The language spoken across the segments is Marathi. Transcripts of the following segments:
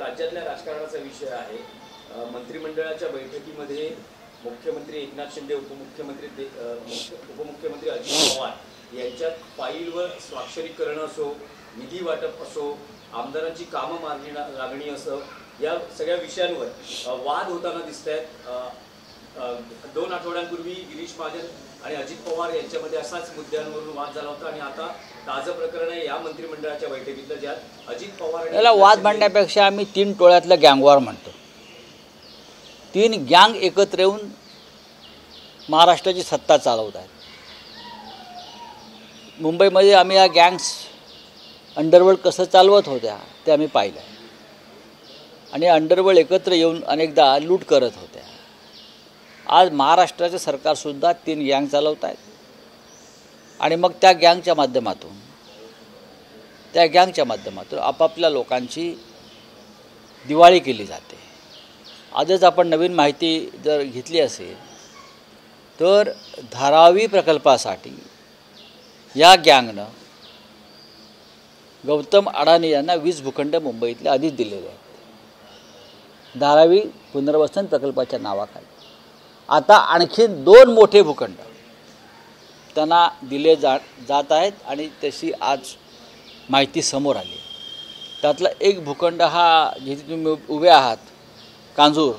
राज्यातल्या राजकारणाचा विषय आहे। मंत्रिमंडळाच्या बैठकीमध्ये मुख्यमंत्री एकनाथ शिंदे, उपमुख्यमंत्री अजित पवार यांच्यात फाईलवर स्वाक्षरी करणं असो, निधी वाटप असो, आमदारांची कामं मार्गी लागणी असो, या सगळ्या विषयांवर वाद होताना दिसत आहेत। 2 आठवड्यांपूर्वी गिरीश महाजन आणि अजित पवार यांच्यामध्ये असाच मुद्द्यांवरून वाद झाला होता आणि आता ताजं प्रकरण आहे या मंत्रिमंडळाच्या बैठकीतलं, ज्यात अजित पवार याला वाद मांडण्यापेक्षा आम्ही 3 टोळ्यातलं गँगवॉर म्हणतो। 3 गँग एकत्र येऊन महाराष्ट्राची सत्ता चालवत आहेत। मुंबईमध्ये आम्ही या गँग्स अंडरवर्ल्ड कसं चालवत होत्या ते आम्ही पाहिलं आणि अंडरवर्ल्ड एकत्र येऊन अनेकदा लूट करत होत्या। आज महाराष्ट्राचं सरकारसुद्धा 3 गँग चालवत आहेत आणि मग त्या गँगच्या माध्यमातून आपापल्या लोकांची दिवाळी केली जाते। आजच आपण नवीन माहिती जर घेतली असेल तर धारावी प्रकल्पासाठी या गँगनं गौतम अडाणी यांना 20 भूखंड मुंबईतले आधीच दिलेले आहेत धारावी पुनर्वसन प्रकल्पाच्या नावाखाली। आता आणखीन 2 मोठे भूखंड त्यांना दिले जात आहेत आणि तशी आज माहिती समोर आली। त्यातला एक भूखंड हा जिथे तुम्ही उभे आहात, कांजूर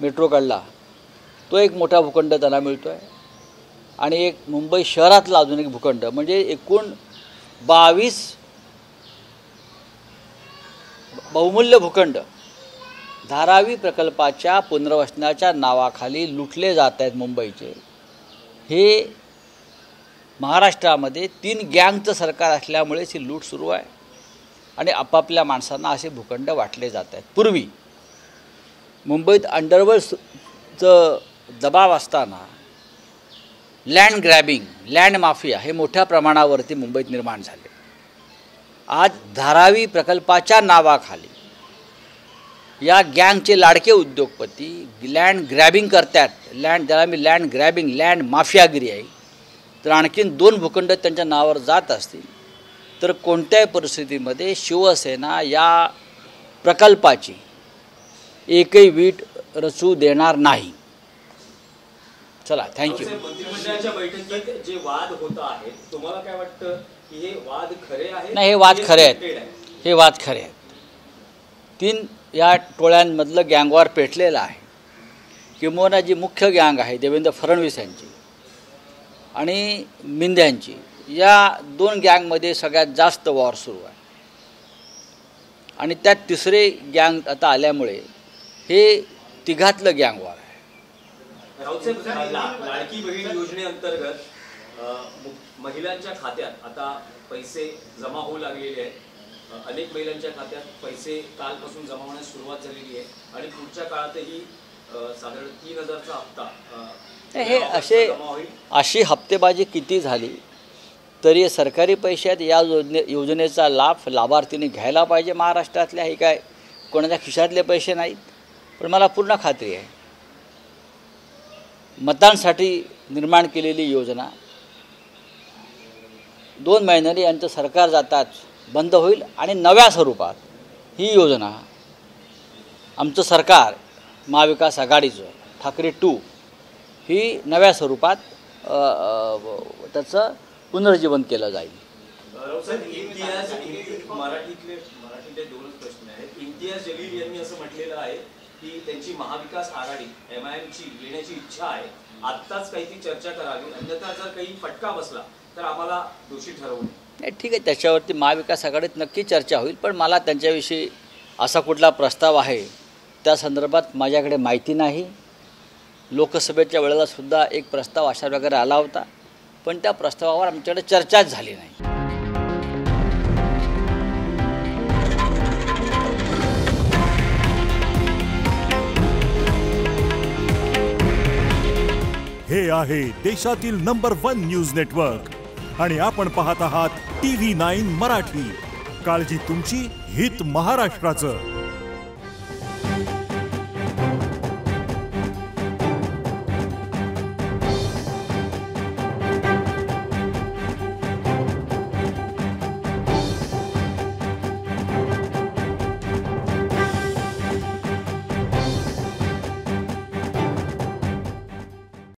मेट्रोकडला, तो एक मोठा भूखंड त्यांना मिळतो आहे आणि एक मुंबई शहरातला अजून एक भूखंड, म्हणजे एकूण 22 बहुमूल्य भूखंड धारावी प्रकल्पाच्या पुनर्वसनाच्या नावाखाली लुटले जात आहेत मुंबईचे। हे महाराष्ट्रामध्ये 3 गँगचं सरकार असल्यामुळेच ही लूट सुरू आहे आणि आपापल्या माणसांना असे भूखंड वाटले जात आहेत। पूर्वी मुंबईत अंडरवर्ल्डचं दबाव असताना लँड ग्रॅबिंग, लँड माफिया हे मोठ्या प्रमाणावरती मुंबईत निर्माण झाले। आज धारावी प्रकल्पाच्या नावाखाली या गँगचे लाडके उद्योगपती लँड ग्रॅबिंग करतात। ज्याला मी लँड ग्रॅबिंग, लँड माफियागिरी आहे। तर आणखीन 2 भूखंड त्यांच्या नावावर जात असतील तर कोणत्याही परिस्थितीमध्ये शिवसेना या प्रकल्पाची एकही वीट रचू देणार नाही। चला, थँक्यू। मंत्रिमंडळाच्या बैठकीत जे वाद होत आहेत, तुम्हाला काय वाटतं की हे वाद खरे आहेत? नाही, हे वाद खरे आहेत। हे वाद खरे आहेत। 3 या टोळ्यांमधलं गँगवॉर पेटलेलं आहे। किंबहुना जी मुख्य गँग आहे देवेंद्र फडणवीस यांची आणि मिंद्यांची, या 2 गँगमध्ये सगळ्यात जास्त वॉर सुरू आहे आणि त्यात 3रे गँग आता आल्यामुळे हे तिघातलं गँगवॉर आहे। लाडकी बहीण योजनेअंतर्गत महिलांच्या खात्यात आता पैसे जमा होऊ लागलेले आहेत। अनेक महिलांच्या खात्यात पैसे कालपासून जमा होण्यास सुरुवात झालेली आहे आणि पुढच्या काळातही साधारण 3000चा हप्ता हे अशी हप्तेबाजी किती झाली तरी सरकारी पैशात या योजनेचा लाभ लाभार्थीने घ्यायला पाहिजे महाराष्ट्रातल्या। हे काय कोणाच्या खिशातले पैसे नाहीत। पण मला पूर्ण खात्री आहे मतांसाठी निर्माण केलेली योजना 2 महिन्यांनी यांचं सरकार जाताच बंद होईल आणि नव्या स्वरूपात ही योजना आमचं सरकार महाविकास आघाडीचं ठाकरे 2 ही नव्या स्वरूपात त्याचं पुनर्जीवन केलं जाईल। मराठीतले 2 प्रश्न आहेत। इम्तियाज जलील यांनी असं म्हटलेलं आहे की त्यांची महाविकास आघाडी MIMची येण्याची इच्छा आहे। आत्ताच काही ती चर्चा करावी, अन्यथा जर काही फटका बसला तर आम्हाला दोषी ठरवू नये। ठीक आहे, त्याच्यावरती महाविकास आघाडीत नक्की चर्चा होईल। पण मला त्यांच्याविषयी असा कुठला प्रस्ताव आहे त्या संदर्भात माझ्याकडे माहिती नाही। लोकसभेच्या वेळेला सुद्धा एक प्रस्ताव अशा प्रकारे आला होता, पण त्या प्रस्तावावर आमच्याकडे चर्चाच झाली नाही। हे आहे देशातील नंबर 1 न्यूज नेटवर्क आणि आपण पाहत आहात TV9 मराठी। काळजी तुमची, हित महाराष्ट्राचं।